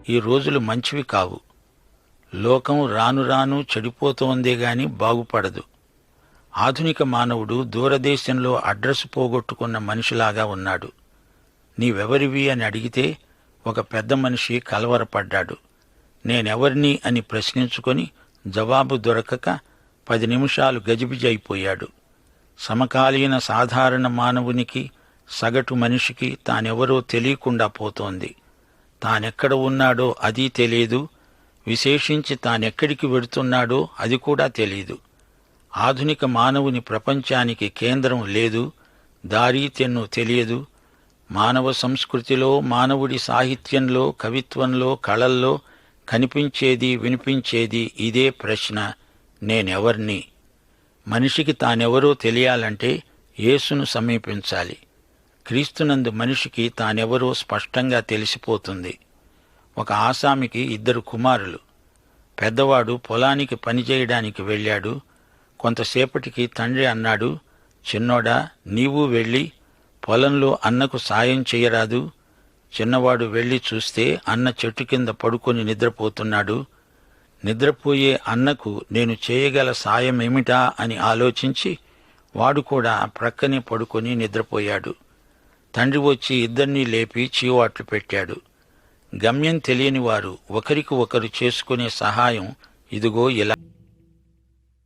ఈ రోజులు మంచివి కావు. లోకం రాను రాను చెడిపోతోందే గాని బాగుపడదు. ఆధునిక మానవుడు దూరదేశంలో అడ్రస్ పోగొట్టుకున్న మనిషిలాగా ఉన్నాడు. నీవెవరివి అని అడిగితే ఒక పెద్ద మనిషి కలవరపడ్డాడు. నేనెవరిని అని ప్రశ్నించుకొని జవాబు దొరకక 10 నిమిషాలు గజిబిజైపోయాడు. సమకాలీన సాధారణ మానవునికి, సగటు మనిషికి తానెవరో తెలియకుండా పోతోంది. తానెక్కడ ఉన్నాడో అది తెలియదు. విశేషించి తానెక్కడికి వెడుతున్నాడో అది కూడా తెలియదు. ఆధునిక మానవుని ప్రపంచానికి కేంద్రం లేదు, దారి తెన్ను తెలియదు. మానవ సంస్కృతిలో, మానవుడి సాహిత్యంలో, కవిత్వంలో, కళల్లో కనిపించేది, వినిపించేది ఇదే ప్రశ్న: నేనెవర్ని? మనిషికి తానెవరో తెలియాలంటే యేసును సమీపించాలి. క్రీస్తునందు మనిషికి తానెవరో స్పష్టంగా తెలిసిపోతుంది. ఒక ఆసామికి 2 కుమారులు. పెద్దవాడు పొలానికి పనిచేయడానికి వెళ్ళాడు. కొంతసేపటికి తండ్రి అన్నాడు, చిన్నోడా, నీవు వెళ్ళి పొలంలో అన్నకు సాయం చెయ్యరాదు? చిన్నవాడు వెళ్లి చూస్తే అన్న చెట్టు కింద పడుకొని నిద్రపోతున్నాడు. నిద్రపోయే అన్నకు నేను చేయగల సాయమేమిటా అని ఆలోచించి వాడు కూడా ప్రక్కనే పడుకొని నిద్రపోయాడు. తండ్రి వచ్చి 2 లేపి చీవాట్లు పెట్టాడు. గమ్యం తెలియని వారు ఒకరికి ఒకరు చేసుకునే సహాయం ఇదిగో ఇలా.